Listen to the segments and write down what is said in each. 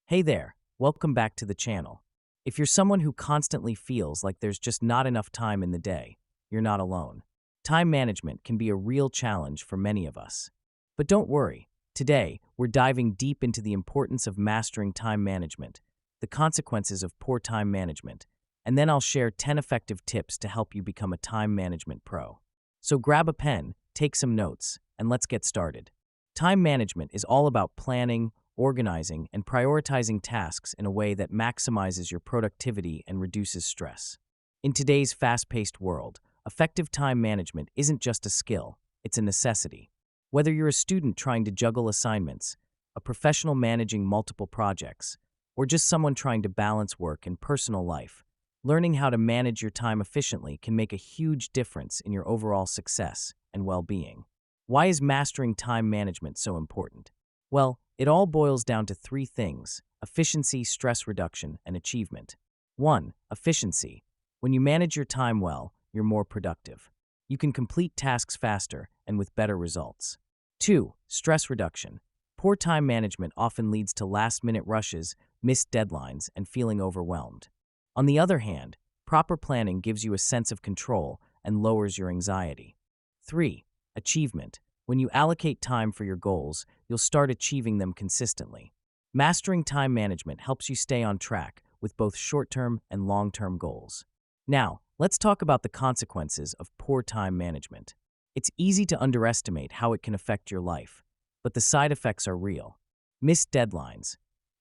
Hey there, welcome back to the channel. If you're someone who constantly feels like there's just not enough time in the day, you're not alone. Time management can be a real challenge for many of us. But don't worry, today we're diving deep into the importance of mastering time management, the consequences of poor time management, and then I'll share 10 effective tips to help you become a time management pro. So grab a pen, take some notes, and let's get started. Time management is all about planning, organizing, and prioritizing tasks in a way that maximizes your productivity and reduces stress. In today's fast-paced world, effective time management isn't just a skill, it's a necessity. Whether you're a student trying to juggle assignments, a professional managing multiple projects, or just someone trying to balance work and personal life, learning how to manage your time efficiently can make a huge difference in your overall success and well-being. Why is mastering time management so important? Well, it all boils down to three things: efficiency, stress reduction, and achievement. 1. Efficiency. When you manage your time well, you're more productive. You can complete tasks faster and with better results. 2. Stress reduction. Poor time management often leads to last-minute rushes, missed deadlines, and feeling overwhelmed. On the other hand, proper planning gives you a sense of control and lowers your anxiety. 3. Achievement. When you allocate time for your goals, you'll start achieving them consistently. Mastering time management helps you stay on track with both short-term and long-term goals. Now, let's talk about the consequences of poor time management. It's easy to underestimate how it can affect your life, but the side effects are real. Missed deadlines.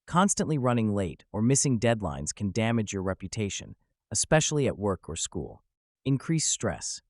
Constantly running late or missing deadlines can damage your reputation, especially at work or school. Increased stress.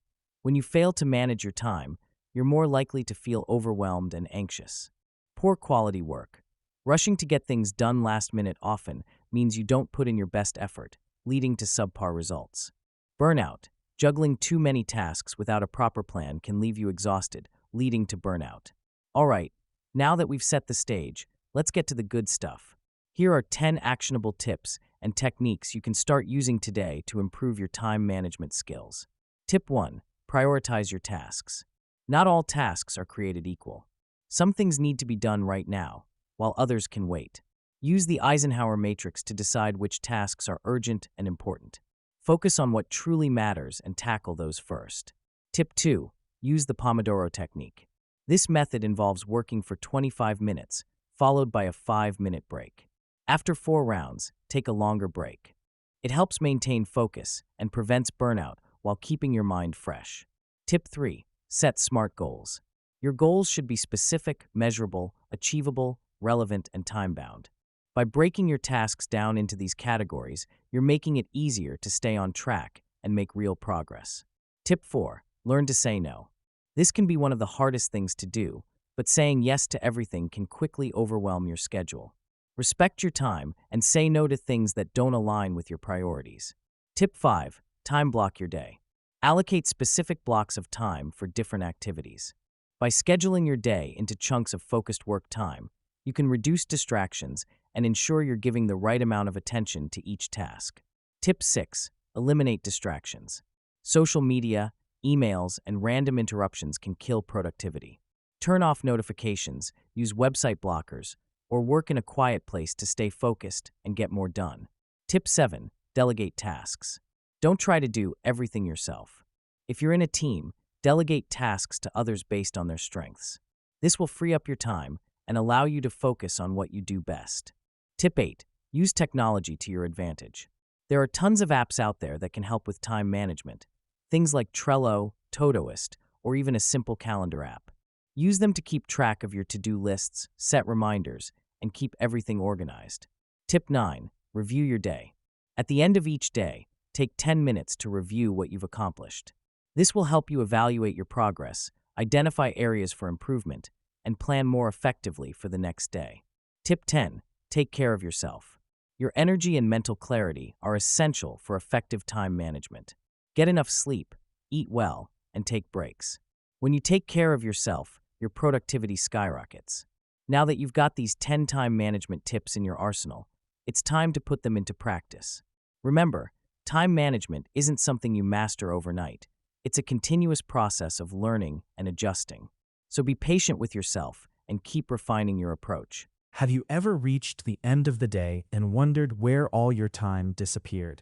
When you fail to manage your time, you're more likely to feel overwhelmed and anxious. Poor quality work. Rushing to get things done last minute often means you don't put in your best effort, leading to subpar results. Burnout. Juggling too many tasks without a proper plan can leave you exhausted, leading to burnout. All right, now that we've set the stage, let's get to the good stuff. Here are 10 actionable tips and techniques you can start using today to improve your time management skills. Tip 1. Prioritize your tasks. Not all tasks are created equal. Some things need to be done right now, while others can wait. Use the Eisenhower matrix to decide which tasks are urgent and important. Focus on what truly matters and tackle those first. Tip 2. Use the Pomodoro Technique. This method involves working for 25 minutes, followed by a 5-minute break. After 4 rounds, take a longer break. It helps maintain focus and prevents burnout while keeping your mind fresh. Tip 3. Set SMART goals. Your goals should be specific, measurable, achievable, relevant, and time-bound. By breaking your tasks down into these categories, you're making it easier to stay on track and make real progress. Tip 4. Learn to say no. This can be one of the hardest things to do, but saying yes to everything can quickly overwhelm your schedule. Respect your time and say no to things that don't align with your priorities. Tip 5. Time block your day. Allocate specific blocks of time for different activities. By scheduling your day into chunks of focused work time, you can reduce distractions and ensure you're giving the right amount of attention to each task. Tip 6. Eliminate distractions. Social media, emails, and random interruptions can kill productivity. Turn off notifications, use website blockers, or work in a quiet place to stay focused and get more done. Tip 7. Delegate tasks. Don't try to do everything yourself. If you're in a team, delegate tasks to others based on their strengths. This will free up your time and allow you to focus on what you do best. Tip 8. Use technology to your advantage. There are tons of apps out there that can help with time management. Things like Trello, Todoist, or even a simple calendar app. Use them to keep track of your to-do lists, set reminders, and keep everything organized. Tip 9. Review your day. At the end of each day, take 10 minutes to review what you've accomplished. This will help you evaluate your progress, identify areas for improvement, and plan more effectively for the next day. Tip 10. Take care of yourself. Your energy and mental clarity are essential for effective time management. Get enough sleep, eat well, and take breaks. When you take care of yourself, your productivity skyrockets. Now that you've got these 10 time management tips in your arsenal, it's time to put them into practice. Remember, time management isn't something you master overnight. It's a continuous process of learning and adjusting. So be patient with yourself and keep refining your approach. Have you ever reached the end of the day and wondered where all your time disappeared?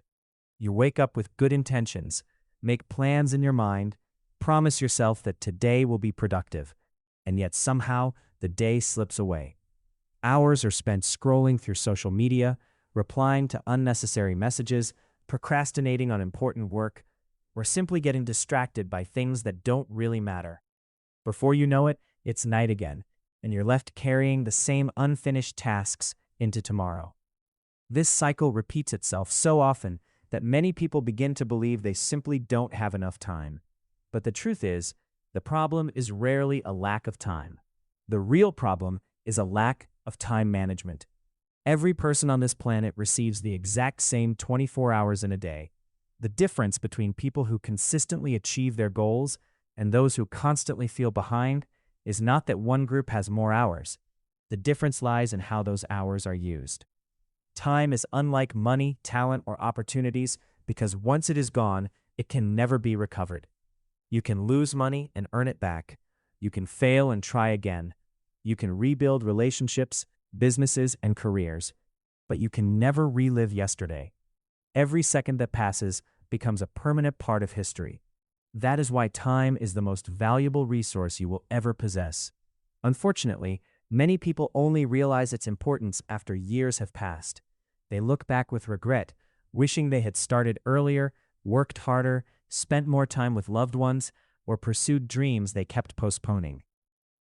You wake up with good intentions, make plans in your mind, promise yourself that today will be productive, and yet somehow the day slips away. Hours are spent scrolling through social media, replying to unnecessary messages, procrastinating on important work, or simply getting distracted by things that don't really matter. Before you know it, it's night again, and you're left carrying the same unfinished tasks into tomorrow. This cycle repeats itself so often that many people begin to believe they simply don't have enough time. But the truth is, the problem is rarely a lack of time. The real problem is a lack of time management. Every person on this planet receives the exact same 24 hours in a day. The difference between people who consistently achieve their goals and those who constantly feel behind is not that one group has more hours. The difference lies in how those hours are used. Time is unlike money, talent, or opportunities because once it is gone, it can never be recovered. You can lose money and earn it back. You can fail and try again. You can rebuild relationships, businesses, and careers. But you can never relive yesterday. Every second that passes becomes a permanent part of history. That is why time is the most valuable resource you will ever possess. Unfortunately, many people only realize its importance after years have passed. They look back with regret, wishing they had started earlier, worked harder, spent more time with loved ones, or pursued dreams they kept postponing.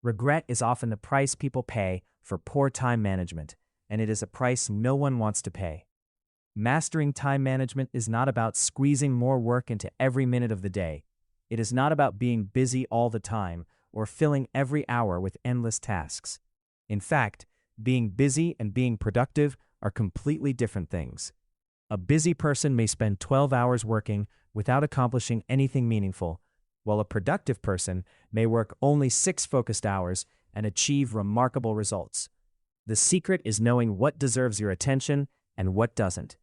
Regret is often the price people pay for poor time management, and it is a price no one wants to pay. Mastering time management is not about squeezing more work into every minute of the day. It is not about being busy all the time or filling every hour with endless tasks. In fact, being busy and being productive are completely different things. A busy person may spend 12 hours working without accomplishing anything meaningful, while a productive person may work only 6 focused hours and achieve remarkable results. The secret is knowing what deserves your attention and what doesn't.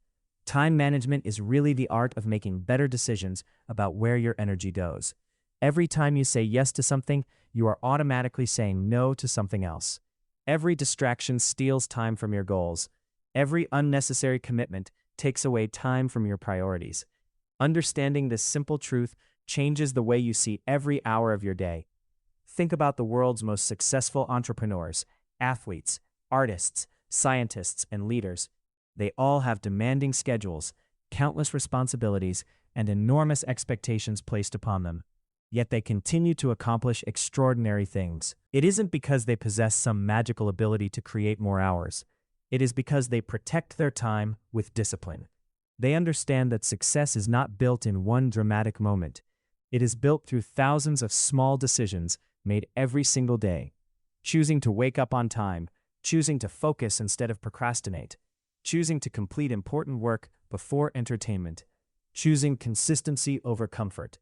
Time management is really the art of making better decisions about where your energy goes. Every time you say yes to something, you are automatically saying no to something else. Every distraction steals time from your goals. Every unnecessary commitment takes away time from your priorities. Understanding this simple truth changes the way you see every hour of your day. Think about the world's most successful entrepreneurs, athletes, artists, scientists, and leaders. They all have demanding schedules, countless responsibilities, and enormous expectations placed upon them. Yet they continue to accomplish extraordinary things. It isn't because they possess some magical ability to create more hours. It is because they protect their time with discipline. They understand that success is not built in one dramatic moment. It is built through thousands of small decisions made every single day. Choosing to wake up on time, choosing to focus instead of procrastinate, choosing to complete important work before entertainment, choosing consistency over comfort.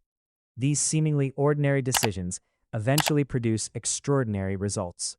These seemingly ordinary decisions eventually produce extraordinary results.